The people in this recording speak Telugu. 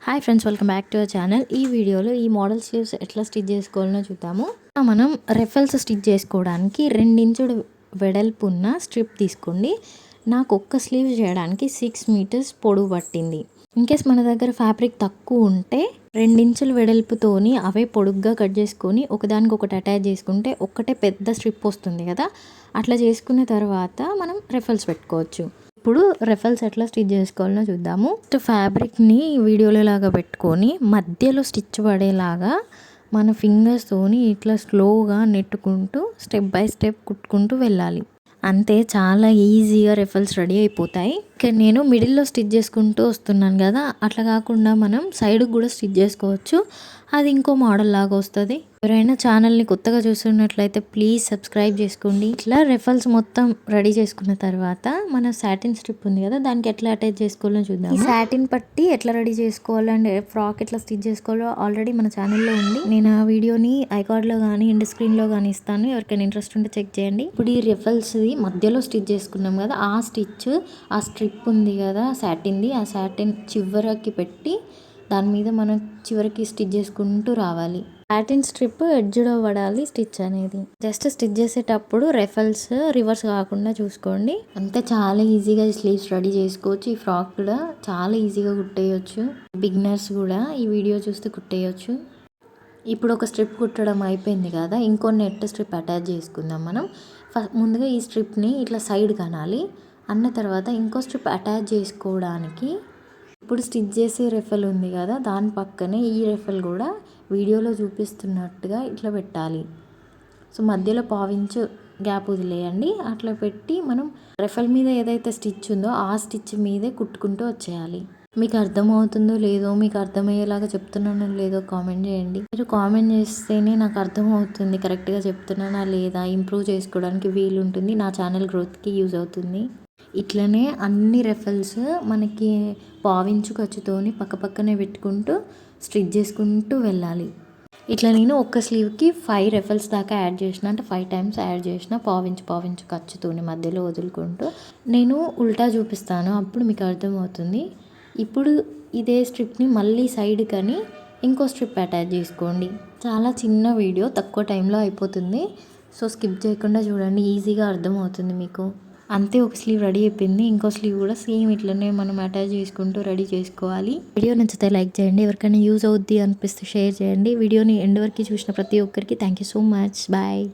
Hi friends, welcome back to our channel. ఈ వీడియోలో ఈ మోడల్ స్లీవ్స్ ఎట్లా స్టిచ్ చేసుకోవాలో చూద్దాము. మనం రెఫల్స్ స్టిచ్ చేసుకోవడానికి 2 ఇంచుల వెడల్పు ఉన్న స్ట్రిప్ తీసుకోండి. నాకు ఒక్క స్లీవ్ చేయడానికి 6 మీటర్స్ పొడవు పట్టింది. ఇన్కేస్ మన దగ్గర ఫ్యాబ్రిక్ తక్కువ ఉంటే 2 ఇంచుల వెడల్పుతోని అవే పొడుగ్గా కట్ చేసుకొని ఒకదానికొకటి అటాచ్ చేసుకుంటే ఒక్కటే పెద్ద స్ట్రిప్ వస్తుంది కదా. అట్లా చేసుకున్న తర్వాత మనం రెఫల్స్ పెట్టుకోవచ్చు. ఇప్పుడు రెఫల్స్ ఎట్లా స్టిచ్ చేసుకోవాలో చూద్దాము. ఫ్యాబ్రిక్ని వీడియోలో లాగా పెట్టుకొని మధ్యలో స్టిచ్ పడేలాగా మన ఫింగర్స్తోని ఇట్లా స్లోగా నెట్టుకుంటూ స్టెప్ బై స్టెప్ కుట్టుకుంటూ వెళ్ళాలి. అంతే, చాలా ఈజీగా రెఫల్స్ రెడీ అయిపోతాయి. ఇక్కడ నేను మిడిల్లో స్టిచ్ చేసుకుంటూ వస్తున్నాను కదా, అట్లా కాకుండా మనం సైడ్కి కూడా స్టిచ్ చేసుకోవచ్చు. అది ఇంకో మోడల్ లాగా వస్తుంది. ఎవరైనా ఛానల్ని కొత్తగా చూస్తున్నట్లయితే ప్లీజ్ సబ్స్క్రైబ్ చేసుకోండి. ఇట్లా రెఫల్స్ మొత్తం రెడీ చేసుకున్న తర్వాత మన సాటిన్ స్ట్రిప్ ఉంది కదా, దానికి ఎట్లా అటాచ్ చేసుకోవాలో చూద్దాం. ఈ సాటిన్ పట్టి ఎట్లా రెడీ చేసుకోవాలో అండ్ ఫ్రాక్ ఎట్లా స్టిచ్ చేసుకోవాలో ఆల్రెడీ మన ఛానల్లో ఉంది. నేను ఆ వీడియోని ఐకార్డ్లో కానీ ఎండ్ స్క్రీన్లో కానీ ఇస్తాను, ఎవరికైనా ఇంట్రెస్ట్ ఉంటే చెక్ చేయండి. ఇప్పుడు ఈ రెఫల్స్ది మధ్యలో స్టిచ్ చేసుకున్నాం కదా, ఆ స్ట్రిప్ ఉంది కదా సాటిన్ది, ఆ సాటిన్ చివరికి పెట్టి దాని మీద మనం చివరికి స్టిచ్ చేసుకుంటూ రావాలి. సాటిన్ స్ట్రిప్ ఎడ్జ్లో పడాలి స్టిచ్ అనేది. జస్ట్ స్టిచ్ చేసేటప్పుడు రెఫల్స్ రివర్స్ కాకుండా చూసుకోండి. అంతే, చాలా ఈజీగా స్లీవ్స్ రెడీ చేసుకోవచ్చు. ఈ ఫ్రాక్ కూడా చాలా ఈజీగా కుట్టేయచ్చు. బిగినర్స్ కూడా ఈ వీడియో చూస్తే కుట్టేయచ్చు. ఇప్పుడు ఒక స్ట్రిప్ కుట్టడం అయిపోయింది కదా, ఇంకో నెట్ స్ట్రిప్ అటాచ్ చేసుకుందాం మనం. ముందుగా ఈ స్ట్రిప్ని ఇట్లా సైడ్ కనాలి. అన్న తర్వాత ఇంకో స్ట్రిప్ అటాచ్ చేసుకోవడానికి ఇప్పుడు స్టిచ్ చేసే రెఫల్ ఉంది కదా, దాని పక్కనే ఈ రెఫల్ కూడా వీడియోలో చూపిస్తున్నట్టుగా ఇట్లా పెట్టాలి. సో మధ్యలో పావించు గ్యాప్ వదిలేయండి. అట్లా పెట్టి మనం రెఫల్ మీద ఏదైతే స్టిచ్ ఉందో ఆ స్టిచ్ మీదే కుట్టుకుంటూ వచ్చేయాలి. మీకు అర్థమవుతుందో లేదో, మీకు అర్థమయ్యేలాగా చెప్తున్నానో లేదో కామెంట్ చేయండి. మీరు కామెంట్ చేస్తేనే నాకు అర్థమవుతుంది కరెక్ట్గా చెప్తున్నానా లేదా, ఇంప్రూవ్ చేసుకోవడానికి వీలు ఉంటుంది, నా ఛానల్ గ్రోత్కి యూజ్ అవుతుంది. ఇట్లనే అన్ని రెఫల్స్ మనకి పావించు ఖర్చుతోని పక్కనే పెట్టుకుంటూ స్టిచ్ చేసుకుంటూ వెళ్ళాలి. ఇట్లా నేను ఒక్క స్లీవ్కి 5 రెఫల్స్ దాకా యాడ్ చేసిన, అంటే 5 టైమ్స్ యాడ్ చేసిన పావించు ఖర్చుతోని మధ్యలో వదులుకుంటూ. నేను ఉల్టా చూపిస్తాను, అప్పుడు మీకు అర్థమవుతుంది. ఇప్పుడు ఇదే స్ట్రిప్ని మళ్ళీ సైడ్ కని ఇంకో స్ట్రిప్ అటాచ్ చేసుకోండి. చాలా చిన్న వీడియో, తక్కువ టైంలో అయిపోతుంది. సో స్కిప్ చేయకుండా చూడండి, ఈజీగా అర్థమవుతుంది మీకు. అంతే, ఒక స్లీవ్ రెడీ అయిపోయింది. ఇంకో స్లీవ్ కూడా సేమ్ ఇట్లనే మనం అటాచ్ చేసుకుంటూ రెడీ చేసుకోవాలి. వీడియో నచ్చితే లైక్ చేయండి, ఎవరికైనా యూజ్ అవుద్ది అనిపిస్తే షేర్ చేయండి. వీడియోని ఎండ్ వరకు చూసిన ప్రతి ఒక్కరికి thank you so much. Bye.